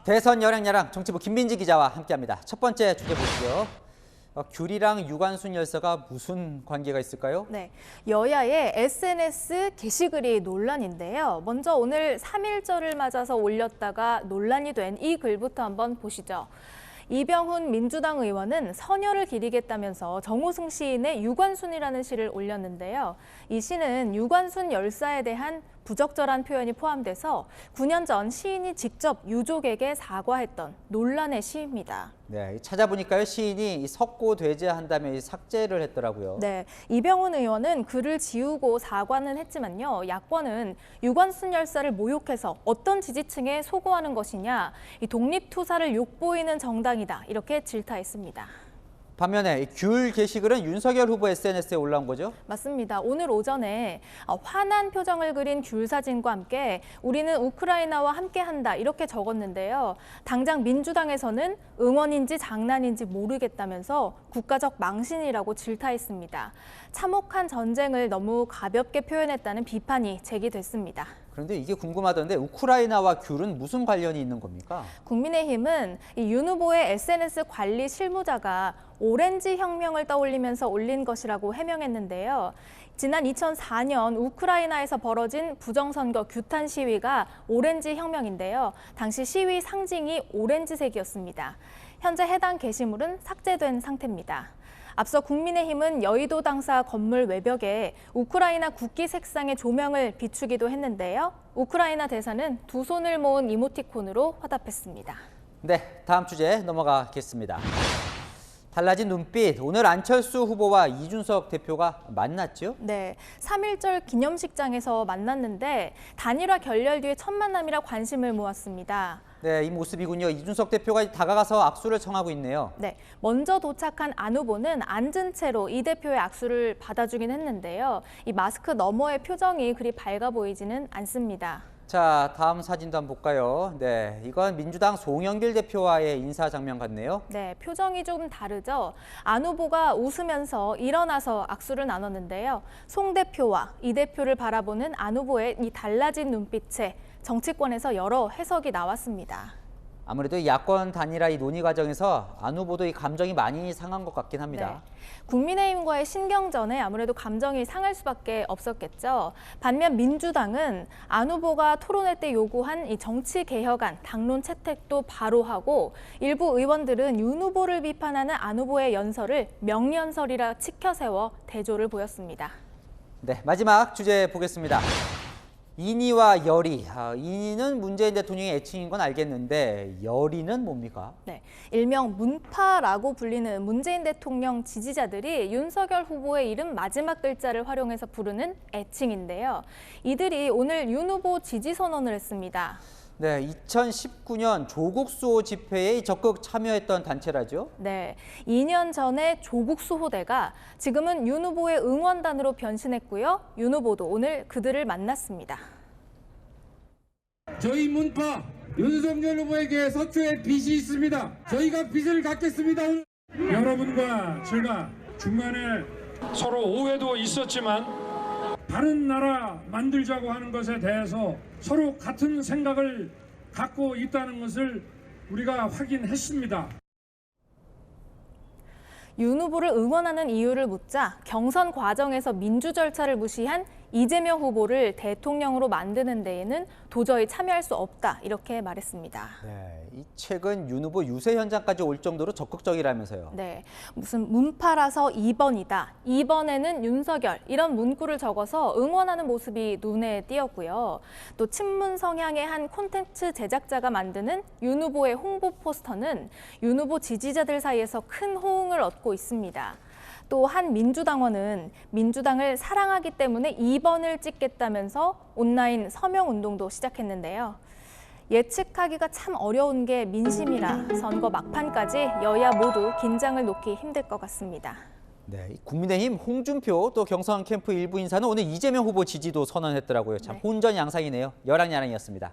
대선 열행야랑 정치부 김민지 기자와 함께합니다. 첫 번째 주제 보시죠. 귤이랑 유관순 열사가 무슨 관계가 있을까요? 네, 여야의 SNS 게시글이 논란인데요. 먼저 오늘 3.1절을 맞아서 올렸다가 논란이 된 이 글부터 한번 보시죠. 이병훈 민주당 의원은 서녀를 기리겠다면서 정호승 시인의 유관순이라는 시를 올렸는데요. 이 시는 유관순 열사에 대한 부적절한 표현이 포함돼서 9년 전 시인이 직접 유족에게 사과했던 논란의 시입니다. 네, 찾아보니까요, 시인이 석고되죄한 다음에 삭제를 했더라고요. 네, 이병훈 의원은 글을 지우고 사과는 했지만요. 야권은 유관순 열사를 모욕해서 어떤 지지층에 소구하는 것이냐, 이 독립투사를 욕보이는 정당이다, 이렇게 질타했습니다. 반면에 귤 게시글은 윤석열 후보 SNS에 올라온 거죠? 맞습니다. 오늘 오전에 화난 표정을 그린 귤 사진과 함께 우리는 우크라이나와 함께한다 이렇게 적었는데요. 당장 민주당에서는 응원인지 장난인지 모르겠다면서 국가적 망신이라고 질타했습니다. 참혹한 전쟁을 너무 가볍게 표현했다는 비판이 제기됐습니다. 그런데 이게 궁금하던데 우크라이나와 귤은 무슨 관련이 있는 겁니까? 국민의힘은 윤 후보의 SNS 관리 실무자가 오렌지 혁명을 떠올리면서 올린 것이라고 해명했는데요. 지난 2004년 우크라이나에서 벌어진 부정선거 규탄 시위가 오렌지 혁명인데요. 당시 시위 상징이 오렌지색이었습니다. 현재 해당 게시물은 삭제된 상태입니다. 앞서 국민의힘은 여의도 당사 건물 외벽에 우크라이나 국기 색상의 조명을 비추기도 했는데요. 우크라이나 대사는 두 손을 모은 이모티콘으로 화답했습니다. 네, 다음 주제 넘어가겠습니다. 달라진 눈빛, 오늘 안철수 후보와 이준석 대표가 만났죠? 네, 3.1절 기념식장에서 만났는데 단일화 결렬 뒤에 첫 만남이라 관심을 모았습니다. 네, 이 모습이군요. 이준석 대표가 다가가서 악수를 청하고 있네요. 네, 먼저 도착한 안 후보는 앉은 채로 이 대표의 악수를 받아주긴 했는데요. 이 마스크 너머의 표정이 그리 밝아 보이지는 않습니다. 자, 다음 사진도 한번 볼까요? 네, 이건 민주당 송영길 대표와의 인사 장면 같네요. 네, 표정이 조금 다르죠. 안 후보가 웃으면서 일어나서 악수를 나눴는데요. 송 대표와 이 대표를 바라보는 안 후보의 이 달라진 눈빛에 정치권에서 여러 해석이 나왔습니다. 아무래도 야권 단일화 이 논의 과정에서 안 후보도 이 감정이 많이 상한 것 같긴 합니다. 네. 국민의힘과의 신경전에 아무래도 감정이 상할 수밖에 없었겠죠. 반면 민주당은 안 후보가 토론회 때 요구한 이 정치 개혁안 당론 채택도 바로 하고 일부 의원들은 윤 후보를 비판하는 안 후보의 연설을 명연설이라 치켜세워 대조를 보였습니다. 네, 마지막 주제 보겠습니다. 인이와 열이. 인이는 문재인 대통령의 애칭인 건 알겠는데 열이는 뭡니까? 네, 일명 문파라고 불리는 문재인 대통령 지지자들이 윤석열 후보의 이름 마지막 글자를 활용해서 부르는 애칭인데요. 이들이 오늘 윤 후보 지지 선언을 했습니다. 네, 2019년 조국 수호 집회에 적극 참여했던 단체라죠? 네, 2년 전에 조국 수호대가 지금은 윤 후보의 응원단으로 변신했고요. 윤 후보도 오늘 그들을 만났습니다. 저희 문파 윤석열 후보에게 서초에 빚이 있습니다. 저희가 빚을 갚겠습니다. 여러분과 제가 중간에 서로 오해도 있었지만 다른 나라 만들자고 하는 것에 대해서 서로 같은 생각을 갖고 있다는 것을 우리가 확인했습니다. 윤 후보를 응원하는 이유를 묻자 경선 과정에서 민주 절차를 무시한 이재명 후보를 대통령으로 만드는 데에는 도저히 참여할 수 없다 이렇게 말했습니다. 네, 이 최근 윤 후보 유세 현장까지 올 정도로 적극적이라면서요. 네, 무슨 문파라서 2번이다. 2번에는 윤석열 이런 문구를 적어서 응원하는 모습이 눈에 띄었고요. 또 친문 성향의 한 콘텐츠 제작자가 만드는 윤 후보의 홍보 포스터는 윤 후보 지지자들 사이에서 큰 호응을 얻고 있습니다. 또 한 민주당원은 민주당을 사랑하기 때문에 2번을 찍겠다면서 온라인 서명 운동도 시작했는데요. 예측하기가 참 어려운 게 민심이라 선거 막판까지 여야 모두 긴장을 놓기 힘들 것 같습니다. 네, 국민의힘 홍준표 또 경선 캠프 일부 인사는 오늘 이재명 후보 지지도 선언했더라고요. 참 네. 혼전양상이네요. 열왕야랑이었습니다.